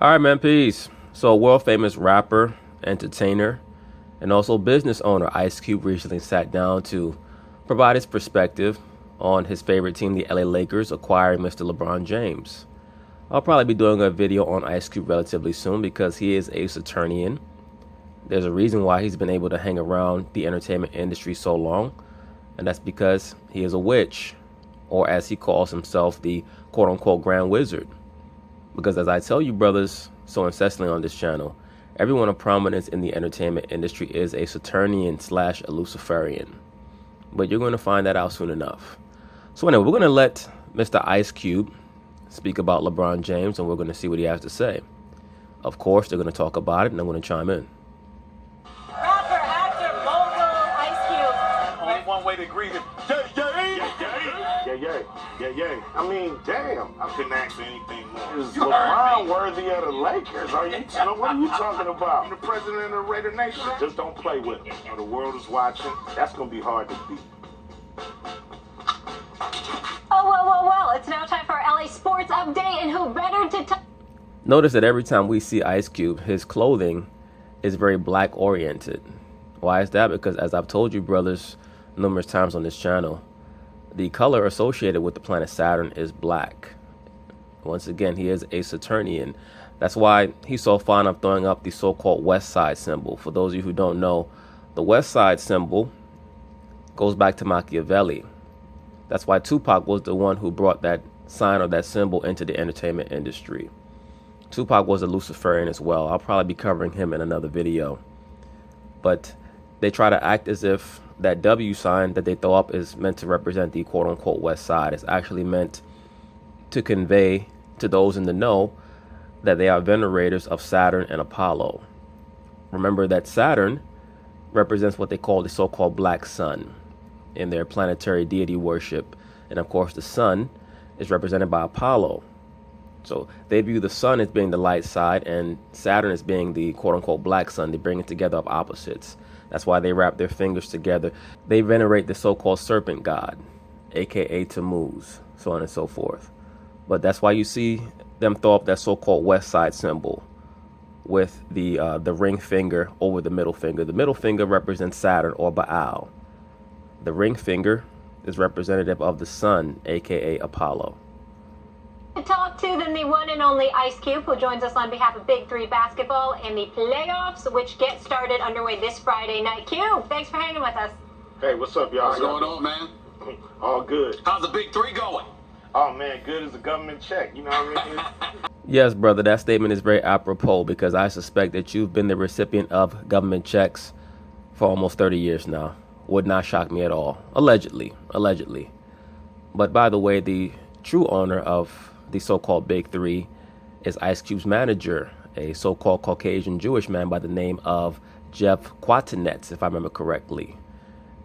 All right, man, peace. So, world famous rapper, entertainer, and also business owner Ice Cube recently sat down to provide his perspective on his favorite team, the LA Lakers, acquiring Mr. LeBron James. I'll probably be doing a video on Ice Cube relatively soon because he is a Saturnian. There's a reason why he's been able to hang around the entertainment industry so long, and that's because he is a witch, or as he calls himself, the quote-unquote Grand Wizard. Because as I tell you brothers so incessantly on this channel, everyone of prominence in the entertainment industry is a Saturnian / a Luciferian. But you're going to find that out soon enough. So anyway, we're going to let Mr. Ice Cube speak about LeBron James, and we're going to see what he has to say. Of course, they're going to talk about it, and I'm going to chime in. Rapper, actor, mogul, Ice Cube. Only one way to greet him. Yeah. I mean, damn. I couldn't ask for anything more. Is LeBron worthy of the Lakers? What are you talking about? I'm the president of the Raider Nation. Just don't play with him. The world is watching. That's going to be hard to beat. Oh, well. It's now time for our LA Sports Update, and who better to Notice that every time we see Ice Cube, his clothing is very black oriented. Why is that? Because as I've told you brothers numerous times on this channel, the color associated with the planet Saturn is black. Once again, he is a Saturnian. That's why he's so fond of throwing up the so-called West Side symbol. For those of you who don't know, the West Side symbol goes back to Machiavelli. That's why Tupac was the one who brought that sign or that symbol into the entertainment industry. Tupac was a Luciferian as well. I'll probably be covering him in another video. But they try to act as if that W sign that they throw up is meant to represent the quote-unquote West Side. It's actually meant to convey to those in the know that they are venerators of Saturn and Apollo. Remember that Saturn represents what they call the so-called Black Sun in their planetary deity worship. And of course, the sun is represented by Apollo. So they view the sun as being the light side and Saturn as being the quote-unquote black sun. They bring it together of opposites. That's why they wrap their fingers together. They venerate the so-called serpent god, aka Tammuz, so on and so forth. But that's why you see them throw up that so-called West Side symbol with the ring finger over the middle finger. The middle finger represents Saturn or Baal. The ring finger is representative of the sun, aka Apollo. To talk to than the one and only Ice Cube, who joins us on behalf of Big 3 basketball and the playoffs, which get started underway this Friday night. Cube, thanks for hanging with us. Hey, what's up, y'all? What's going on, man? All good. How's the Big 3 going? Oh, man, good as a government check. You know what I mean? Yes, brother, that statement is very apropos because I suspect that you've been the recipient of government checks for almost 30 years now. Would not shock me at all. Allegedly. But by the way, the true owner of the so-called Big 3 is Ice Cube's manager, a so-called Caucasian Jewish man by the name of Jeff Quatinetz, if I remember correctly.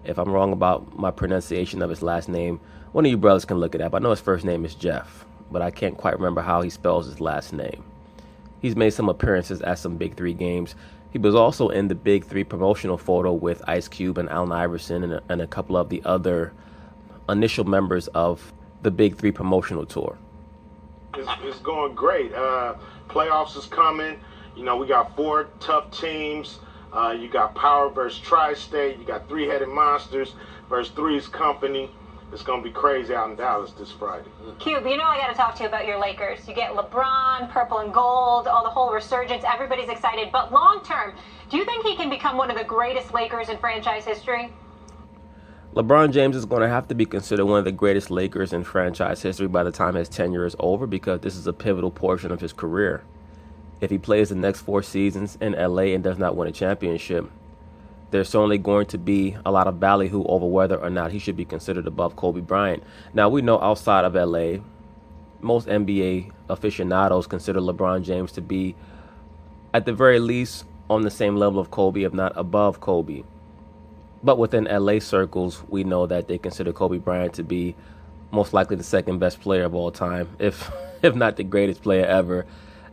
If I'm wrong about my pronunciation of his last name, one of you brothers can look it up. I know his first name is Jeff, but I can't quite remember how he spells his last name. He's made some appearances at some Big 3 games. He was also in the Big 3 promotional photo with Ice Cube and Allen Iverson and a couple of the other initial members of the Big 3 promotional tour. It's going great. Playoffs is coming. You know, we got 4 tough teams. You got Power versus Tri-State. You got 3-headed monsters versus Three's Company. It's going to be crazy out in Dallas this Friday. Cube, you know I got to talk to you about your Lakers. You get LeBron, purple and gold, all the whole resurgence. Everybody's excited. But long term, do you think he can become one of the greatest Lakers in franchise history? LeBron James is going to have to be considered one of the greatest Lakers in franchise history by the time his tenure is over because this is a pivotal portion of his career. If he plays the next 4 seasons in LA and does not win a championship, there's certainly going to be a lot of ballyhoo over whether or not he should be considered above Kobe Bryant. Now, we know outside of LA, most NBA aficionados consider LeBron James to be, at the very least, on the same level of Kobe, if not above Kobe. But within LA circles, we know that they consider Kobe Bryant to be most likely the second best player of all time, if not the greatest player ever,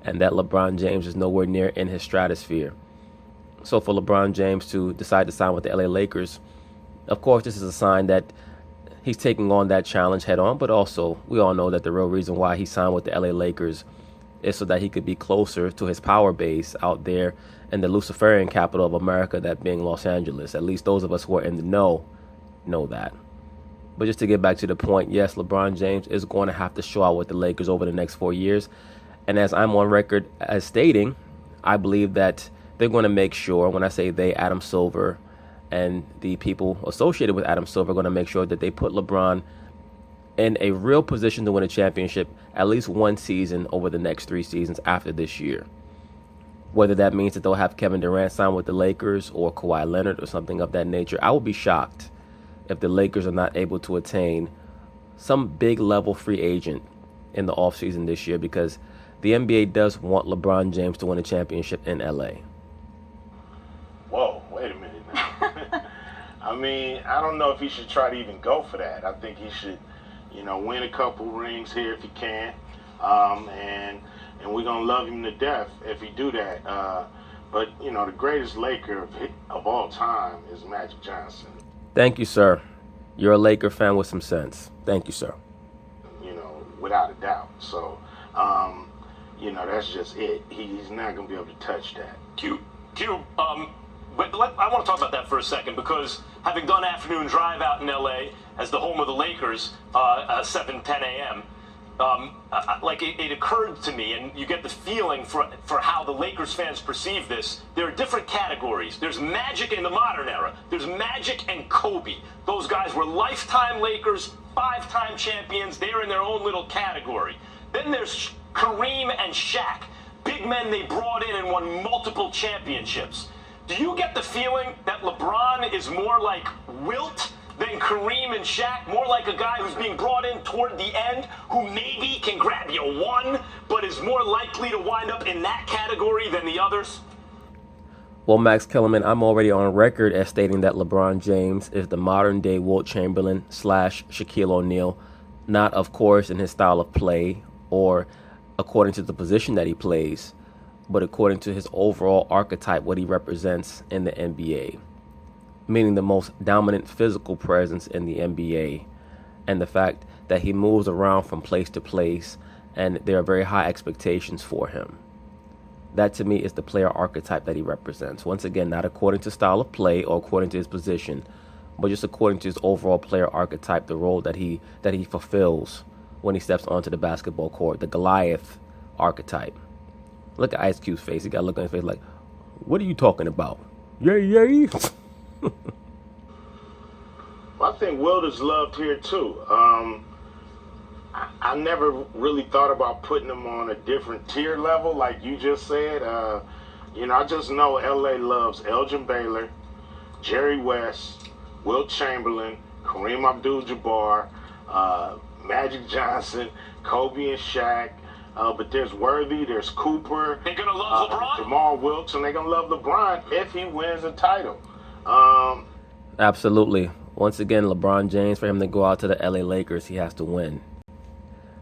and that LeBron James is nowhere near in his stratosphere. So for LeBron James to decide to sign with the LA Lakers, of course, this is a sign that he's taking on that challenge head on, but also we all know that the real reason why he signed with the LA Lakers is so that he could be closer to his power base out there in the Luciferian capital of America, that being Los Angeles. At least those of us who are in the know that. But just to get back to the point, yes, LeBron James is going to have to show out with the Lakers over the next 4 years. And as I'm on record as stating, I believe that they're going to make sure, when I say they, Adam Silver and the people associated with Adam Silver, are going to make sure that they put LeBron in a real position to win a championship at least one season over the next 3 seasons after this year. Whether that means that they'll have Kevin Durant sign with the Lakers or Kawhi Leonard or something of that nature, I would be shocked if the Lakers are not able to attain some big level free agent in the offseason this year, because the NBA does want LeBron James to win a championship in LA. Whoa, wait a minute now. I mean, I don't know if he should try to even go for that. I think he should, win a couple rings here if he can. And we're going to love him to death if he do that. But, the greatest Laker of all time is Magic Johnson. Thank you, sir. You're a Laker fan with some sense. Thank you, sir. Without a doubt. So, that's just it. He's not going to be able to touch that. Q, but I want to talk about that for a second, because having done afternoon drive out in LA as the home of the Lakers, 7:10 a.m., it occurred to me, and you get the feeling for how the Lakers fans perceive this. There are different categories. There's Magic in the modern era. There's Magic and Kobe. Those guys were lifetime Lakers, 5-time champions. They're in their own little category. Then there's Kareem and Shaq, big men they brought in and won multiple championships. Do you get the feeling that LeBron is more like Wilt than Kareem and Shaq, more like a guy who's being brought in toward the end, who maybe can grab you one, but is more likely to wind up in that category than the others? Well, Max Kellerman, I'm already on record as stating that LeBron James is the modern-day Wilt Chamberlain / Shaquille O'Neal, not, of course, in his style of play or according to the position that he plays, but according to his overall archetype, what he represents in the NBA. Meaning the most dominant physical presence in the NBA, and the fact that he moves around from place to place and there are very high expectations for him. That to me is the player archetype that he represents. Once again, not according to style of play or according to his position, but just according to his overall player archetype, the role that he fulfills when he steps onto the basketball court, the Goliath archetype. Look at Ice Cube's face. He got a look on his face like, what are you talking about? Yay. Well, I think Wilt is loved here too. I never really thought about putting him on a different tier level, like you just said. I just know LA loves Elgin Baylor, Jerry West, Wilt Chamberlain, Kareem Abdul-Jabbar, Magic Johnson, Kobe and Shaq. But there's Worthy, there's Cooper. They're going to love LeBron? Jamal Wilkes, and they're going to love LeBron if he wins a title. Absolutely. Once again, LeBron James, for him to go out to the LA Lakers, he has to win.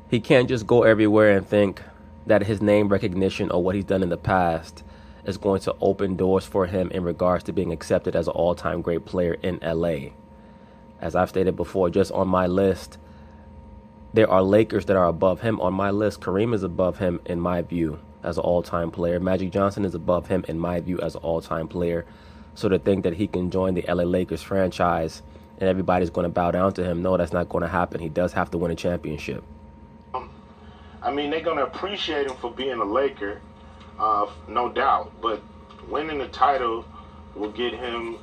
He can't just go everywhere and think that his name recognition or what he's done in the past is going to open doors for him in regards to being accepted as an all-time great player in LA. As I've stated before, just on my list, there are Lakers that are above him. On my list, Kareem is above him in my view as an all-time player. Magic Johnson is above him in my view as an all-time player. So to think that he can join the LA Lakers franchise and everybody's going to bow down to him, no, that's not going to happen. He does have to win a championship. They're going to appreciate him for being a Laker, no doubt. But winning the title will get him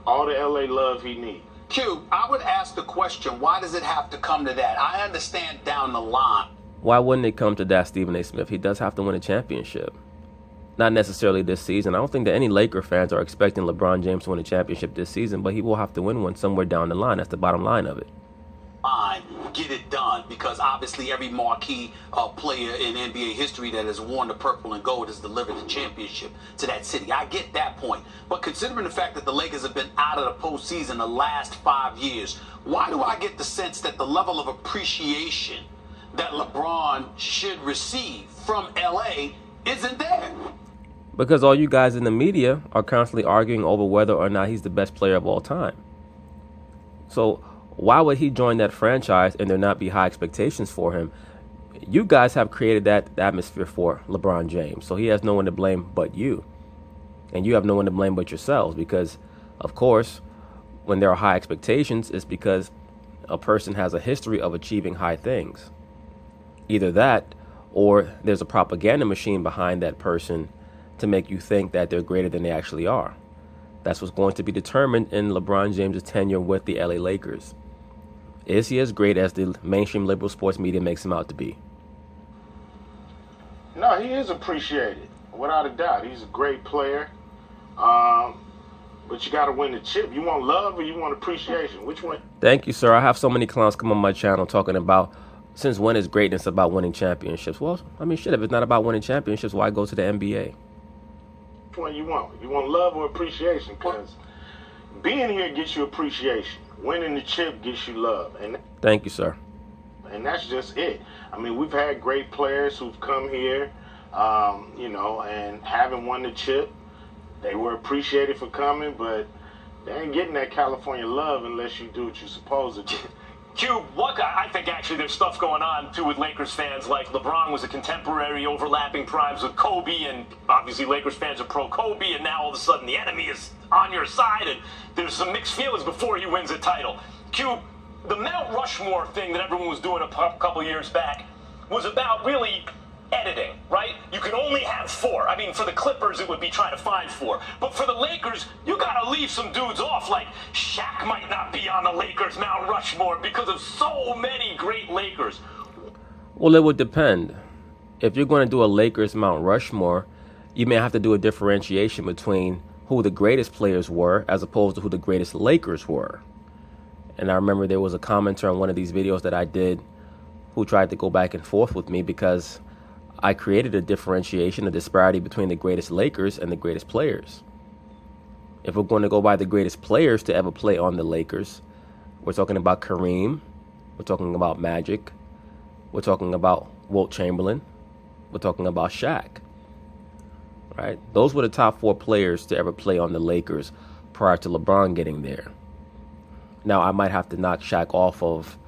all the LA love he needs. Q, I would ask the question, why does it have to come to that? I understand down the line. Why wouldn't it come to that, Stephen A. Smith? He does have to win a championship. Not necessarily this season. I don't think that any Laker fans are expecting LeBron James to win a championship this season, but he will have to win one somewhere down the line. That's the bottom line of it. Get it done, because obviously every marquee player in NBA history that has worn the purple and gold has delivered the championship to that city. I get that point. But considering the fact that the Lakers have been out of the postseason the last 5 years, why do I get the sense that the level of appreciation that LeBron should receive from LA isn't there? Because all you guys in the media are constantly arguing over whether or not he's the best player of all time. So why would he join that franchise and there not be high expectations for him? You guys have created that atmosphere for LeBron James, so he has no one to blame but you. And you have no one to blame but yourselves because, of course, when there are high expectations, it's because a person has a history of achieving high things. Either that or there's a propaganda machine behind that person to make you think that they're greater than they actually are. That's what's going to be determined in LeBron James' tenure with the LA Lakers. Is he as great as the mainstream liberal sports media makes him out to be? No, he is appreciated, without a doubt. He's a great player. But you got to win the chip. You want love or you want appreciation? Which one? Thank you, sir. I have so many clowns come on my channel talking about since when is greatness about winning championships? Well, I mean, shit, if it's not about winning championships, why go to the NBA? Which one you want? You want love or appreciation? Because being here gets you appreciation. Winning the chip gets you love. And thank you, sir. And that's just it. I mean, we've had great players who've come here, and haven't won the chip. They were appreciated for coming, but they ain't getting that California love unless you do what you're supposed to do. Cube, I think actually there's stuff going on too with Lakers fans. Like LeBron was a contemporary, overlapping primes with Kobe, and obviously Lakers fans are pro Kobe, and now all of a sudden the enemy is on your side, and there's some mixed feelings before he wins a title. Cube, the Mount Rushmore thing that everyone was doing a couple years back was about really editing, right? You can only have 4. I mean, for the Clippers, it would be trying to find 4. But for the Lakers, you got to leave some dudes off. Like, Shaq might not be on the Lakers Mount Rushmore because of so many great Lakers. Well, it would depend. If you're going to do a Lakers Mount Rushmore, you may have to do a differentiation between who the greatest players were as opposed to who the greatest Lakers were. And I remember there was a commenter on one of these videos that I did who tried to go back and forth with me because I created a differentiation, a disparity between the greatest Lakers and the greatest players. If we're going to go by the greatest players to ever play on the Lakers, we're talking about Kareem, we're talking about Magic, we're talking about Wilt Chamberlain, we're talking about Shaq. Right? Those were the top 4 players to ever play on the Lakers prior to LeBron getting there. Now, I might have to knock Shaq off of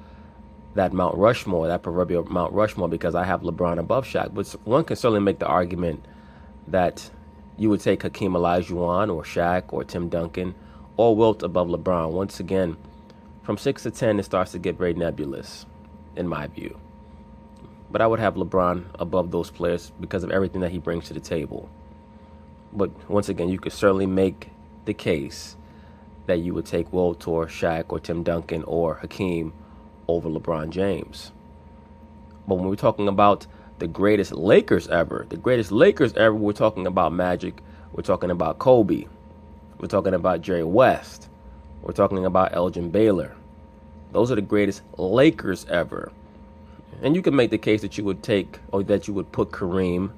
that Mount Rushmore, that proverbial Mount Rushmore, because I have LeBron above Shaq. But one can certainly make the argument that you would take Hakeem Olajuwon or Shaq or Tim Duncan or Wilt above LeBron. Once again, from 6 to 10, it starts to get very nebulous, in my view. But I would have LeBron above those players because of everything that he brings to the table. But once again, you could certainly make the case that you would take Wilt or Shaq or Tim Duncan or Hakeem over LeBron James. But when we're talking about the greatest Lakers ever, we're talking about Magic, we're talking about Kobe, we're talking about Jerry West, we're talking about Elgin Baylor. Those are the greatest Lakers ever. And you can make the case that you would take, or that you would put Kareem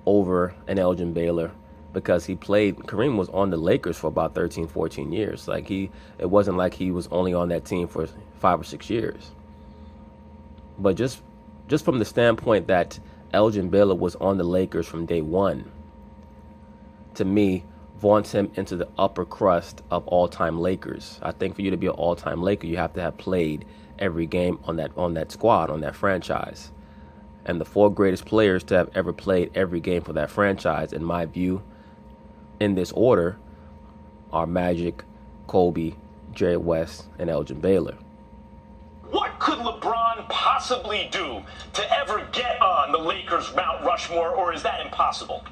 over an Elgin Baylor because Kareem was on the Lakers for about 13, 14 years. It wasn't like he was only on that team for 5 or 6 years. But just from the standpoint that Elgin Baylor was on the Lakers from day one, to me, vaunts him into the upper crust of all-time Lakers. I think for you to be an all-time Laker, you have to have played every game on that squad, on that franchise. And the 4 greatest players to have ever played every game for that franchise, in my view, in this order, are Magic, Kobe, Jerry West, and Elgin Baylor. What could LeBron possibly do to ever get on the Lakers Mount Rushmore, or is that impossible?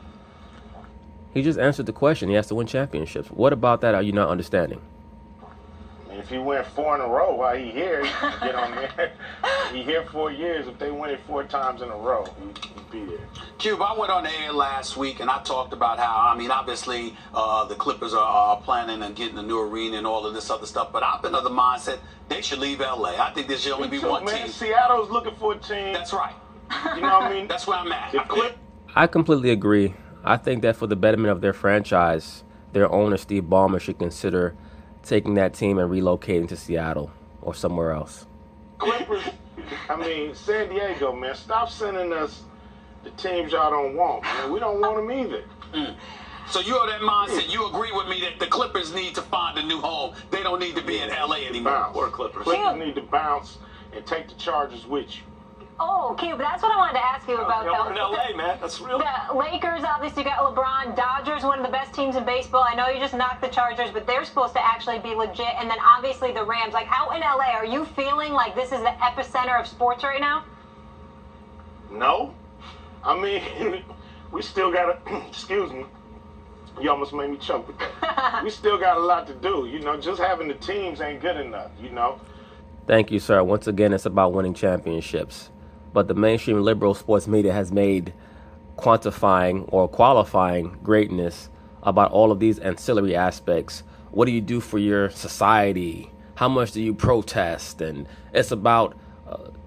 He just answered the question. He has to win championships. What about that are you not understanding? If he win 4 in a row while he here, he can get on there. He here 4 years. If they win it 4 times in a row, he'd be there. Cube, I went on the air last week and I talked about how, obviously the Clippers are planning on getting a new arena and all of this other stuff, but I've been of the mindset they should leave LA. I think there should only be one team. Seattle's looking for a team. That's right. You know what I mean? That's where I'm at. I completely agree. I think that for the betterment of their franchise, their owner, Steve Ballmer, should consider taking that team and relocating to Seattle or somewhere else. Clippers, San Diego, man, stop sending us the teams y'all don't want, man. We don't want them either. So you have that mindset. You agree with me that the Clippers need to find a new home. They don't need to be in LA anymore. Bounce. Or Clippers. Clippers need to bounce and take the Chargers with you. Oh, Cube, that's what I wanted to ask you about, We're in though. LA, man. That's real. The Lakers obviously got LeBron. Dodgers, one of the best teams in baseball. I know you just knocked the Chargers, but they're supposed to actually be legit. And then obviously the Rams. Like, how in LA are you feeling like this is the epicenter of sports right now? No. I mean, we still got to, excuse me. You almost made me choke with that. We still got a lot to do. You know, just having the teams ain't good enough, you know. Thank you, sir. Once again, it's about winning championships. But the mainstream liberal sports media has made quantifying or qualifying greatness about all of these ancillary aspects. What do you do for your society? How much do you protest? And it's about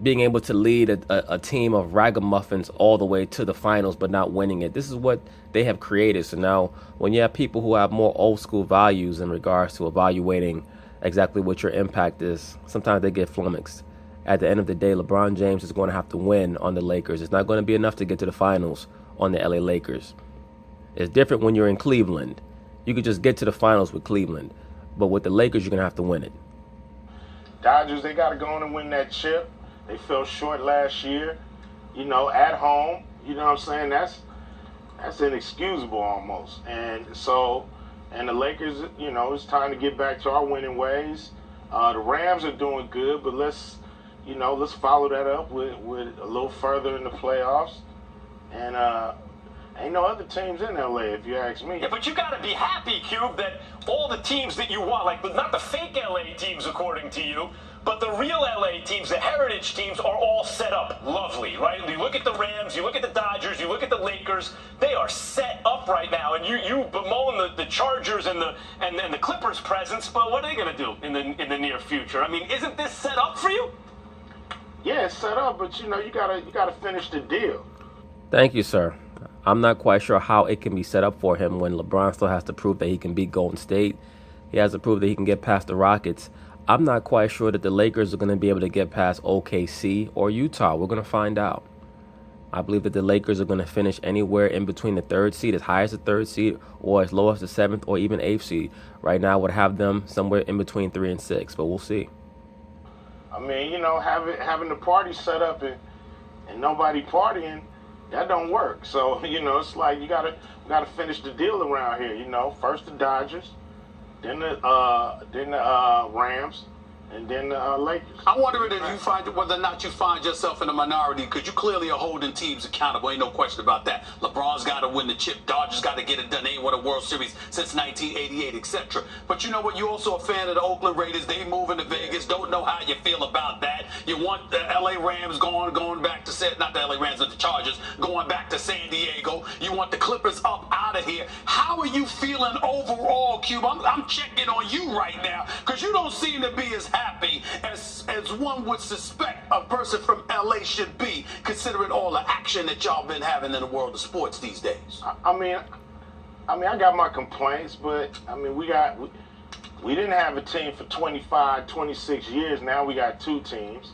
being able to lead a team of ragamuffins all the way to the finals but not winning it. This is what they have created. So now when you have people who have more old school values in regards to evaluating exactly what your impact is, sometimes they get flummoxed. At the end of the day, LeBron James is going to have to win on the Lakers. It's not going to be enough to get to the finals on the LA Lakers. It's different when you're in Cleveland. You could just get to the finals with Cleveland. But with the Lakers, you're going to have to win it. Dodgers, they got to go on and win that chip. They fell short last year, you know, at home. You know what I'm saying? That's inexcusable almost. And so, and the Lakers, you know, it's time to get back to our winning ways. The Rams are doing good, but let's follow that up with a little further in the playoffs. And ain't no other teams in LA, if you ask me. Yeah, but you got to be happy, Cube, that all the teams that you want, like not the fake LA teams, according to you, but the real LA teams, the heritage teams, are all set up lovely, right? You look at the Rams, you look at the Dodgers, you look at the Lakers. They are set up right now, and you bemoan the Chargers and the Clippers' presence. But what are they going to do in the near future? I mean, isn't this set up for you? Yeah, it's set up, but you know, you gotta finish the deal. Thank you, sir. I'm not quite sure how it can be set up for him when LeBron still has to prove that he can beat Golden State. He has to prove that he can get past the Rockets. I'm not quite sure that the Lakers are going to be able to get past OKC or Utah. We're going to find out. I believe that the Lakers are going to finish anywhere in between the third seed, as high as the third seed, or as low as the seventh or even eighth seed. Right now, I would have them somewhere in between 3 and 6, but we'll see. I mean, you know, having the party set up and nobody partying, that don't work. So, you know, it's like we gotta finish the deal around here. You know, first the Dodgers, then the Rams, and then the Lakers. I'm wondering if you find whether or not you find yourself in a minority, because you clearly are holding teams accountable. Ain't no question about that. LeBron's got to win the chip. Dodgers got to get it done. They ain't won a World Series since 1988, etc. But you know what? You're also a fan of the Oakland Raiders. They moving to Vegas. Don't know how you feel about that. You want the LA Rams going back to not the LA Rams, but the Chargers going back to San Diego. You want the Clippers up out of here. How are you feeling overall, Cube? I'm checking on you right now, because you don't seem to be as happy as one would suspect a person from LA should be, considering all the action that y'all been having in the world of sports these days. I mean, I got my complaints, but I mean, we didn't have a team for 25, 26 years. Now we got two teams.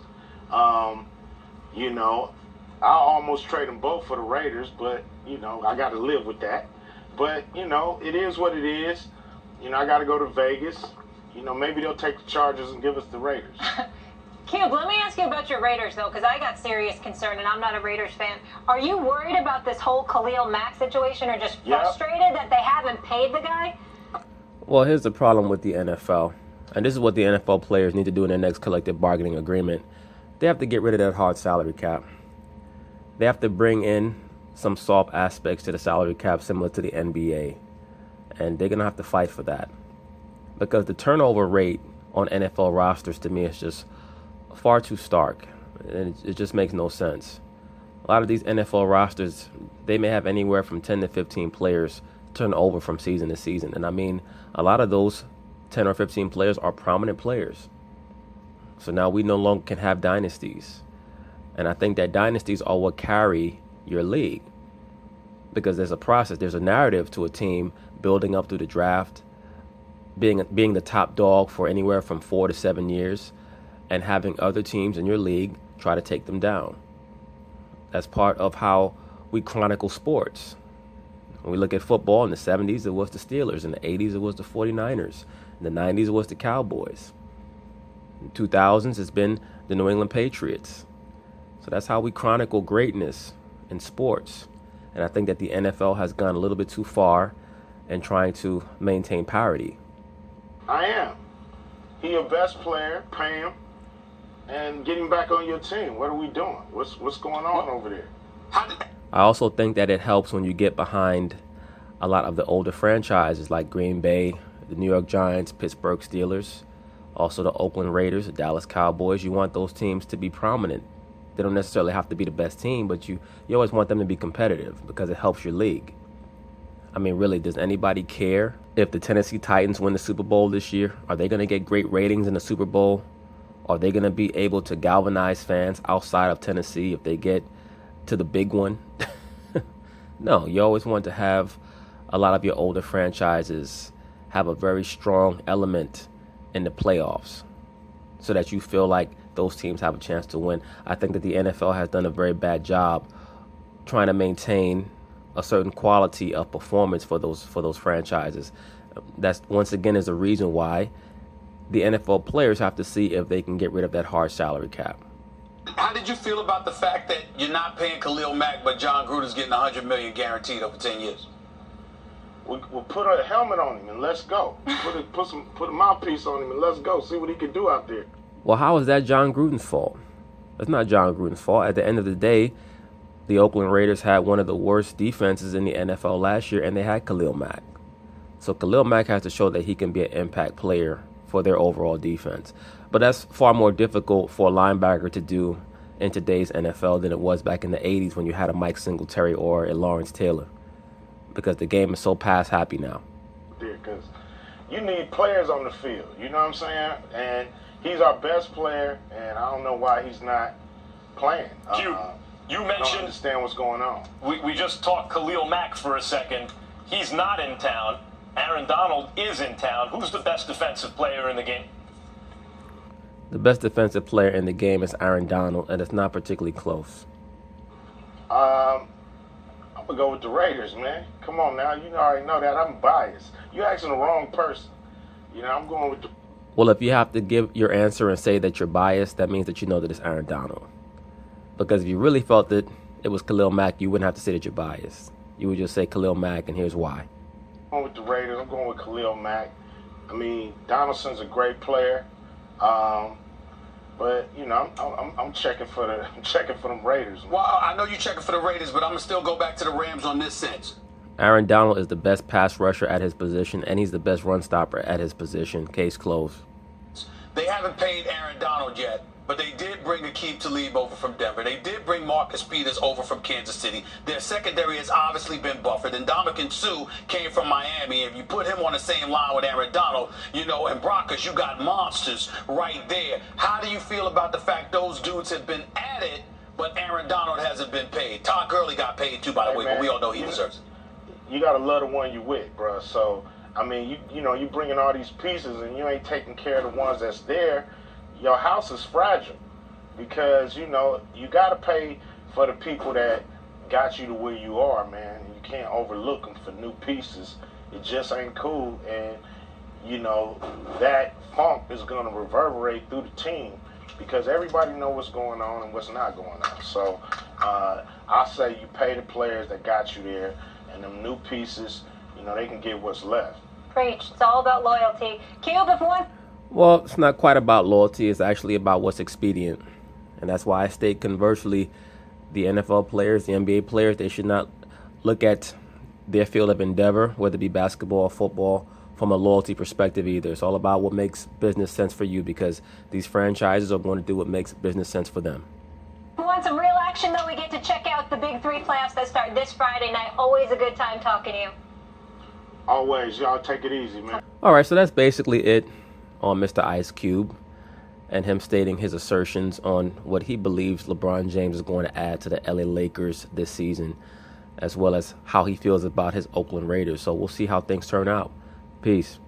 You know, I almost trade them both for the Raiders, but you know, I got to live with that. But you know, it is what it is. You know, I got to go to Vegas. You know, maybe they'll take the Chargers and give us the Raiders. Cube, let me ask you about your Raiders, though, because I got serious concern, and I'm not a Raiders fan. Are you worried about this whole Khalil Mack situation, or just frustrated that they haven't paid the guy? Well, here's the problem with the NFL, and this is what the NFL players need to do in their next collective bargaining agreement. They have to get rid of that hard salary cap. They have to bring in some soft aspects to the salary cap similar to the NBA, and they're going to have to fight for that. Because the turnover rate on NFL rosters, to me, is just far too stark. And it just makes no sense. A lot of these NFL rosters, they may have anywhere from 10 to 15 players turn over from season to season. And I mean, a lot of those 10 or 15 players are prominent players. So now we no longer can have dynasties. And I think that dynasties are what carry your league. Because there's a process, there's a narrative to a team building up through the draft, being the top dog for anywhere from 4 to 7 years, and having other teams in your league try to take them down. That's part of how we chronicle sports. When we look at football, in the 70s, it was the Steelers. In the 80s, it was the 49ers. In the 90s, it was the Cowboys. In the 2000s, it's been the New England Patriots. So that's how we chronicle greatness in sports. And I think that the NFL has gone a little bit too far in trying to maintain parity. I am. He your best player, pay him, and get him back on your team. What are we doing? What's going on over there? I also think that it helps when you get behind a lot of the older franchises like Green Bay, the New York Giants, Pittsburgh Steelers, also the Oakland Raiders, the Dallas Cowboys. You want those teams to be prominent. They don't necessarily have to be the best team, but you always want them to be competitive because it helps your league. I mean, really, does anybody care if the Tennessee Titans win the Super Bowl this year? Are they going to get great ratings in the Super Bowl? Are they going to be able to galvanize fans outside of Tennessee if they get to the big one? No, you always want to have a lot of your older franchises have a very strong element in the playoffs so that you feel like those teams have a chance to win. I think that the NFL has done a very bad job trying to maintain a certain quality of performance for those franchises. That's once again is a reason why the NFL players have to see if they can get rid of that hard salary cap. How did you feel about the fact that you're not paying Khalil Mack, but John Gruden's getting $100 million guaranteed over 10 years? We'll put a helmet on him and let's go. Put a mouthpiece on him and let's go. See what he can do out there. Well, how is that John Gruden's fault? That's not John Gruden's fault. At the end of the day, the Oakland Raiders had one of the worst defenses in the NFL last year, and they had Khalil Mack. So Khalil Mack has to show that he can be an impact player for their overall defense. But that's far more difficult for a linebacker to do in today's NFL than it was back in the 80s when you had a Mike Singletary or a Lawrence Taylor, because the game is so pass happy now. Because you need players on the field, you know what I'm saying? And he's our best player, and I don't know why he's not playing. You mentioned, I don't understand what's going on. We just talked Khalil Mack for a second. He's not in town. Aaron Donald is in town. Who's the best defensive player in the game? The best defensive player in the game is Aaron Donald, and it's not particularly close. I'm going to go with the Raiders, man. Come on now. You already know that. I'm biased. You're asking the wrong person. You know, I'm going with the... Well, if you have to give your answer and say that you're biased, that means that you know that it's Aaron Donald. Because if you really felt that it was Khalil Mack, you wouldn't have to say that you're biased. You would just say Khalil Mack, and here's why. I'm going with the Raiders. I'm going with Khalil Mack. I mean, Donaldson's a great player. But you know, I'm checking for them Raiders. Well, I know you're checking for the Raiders, but I'm gonna still go back to the Rams on this sense. Aaron Donald is the best pass rusher at his position, and he's the best run stopper at his position. Case closed. They haven't paid Aaron Donald yet, but they did bring Aqib Talib over from Denver. They did bring Marcus Peters over from Kansas City. Their secondary has obviously been buffered. And Ndamukong Suh came from Miami. If you put him on the same line with Aaron Donald, you know, and Broncos, you got monsters right there. How do you feel about the fact those dudes have been added, but Aaron Donald hasn't been paid? Todd Gurley got paid too, by the way, man, but we all know he deserves it. You got to love the one you with, bro. So, I mean, you know, you bringing all these pieces and you ain't taking care of the ones that's there, your house is fragile. Because, you know, you got to pay for the people that got you to where you are, man. You can't overlook them for new pieces. It just ain't cool. And, you know, that funk is going to reverberate through the team because everybody knows what's going on and what's not going on. So I say you pay the players that got you there, and them new pieces, you know, they can get what's left. Preach. It's all about loyalty. Cube, if one... Well, it's not quite about loyalty. It's actually about what's expedient. And that's why I state conversely, the NFL players, the NBA players, they should not look at their field of endeavor, whether it be basketball or football, from a loyalty perspective either. It's all about what makes business sense for you, because these franchises are going to do what makes business sense for them. We want some real action, though. We get to check out the Big Three playoffs that start this Friday night. Always a good time talking to you. Always. Y'all take it easy, man. All right, so that's basically it on Mr. Ice Cube and him stating his assertions on what he believes LeBron James is going to add to the LA Lakers this season, as well as how he feels about his Oakland Raiders. So we'll see how things turn out. Peace.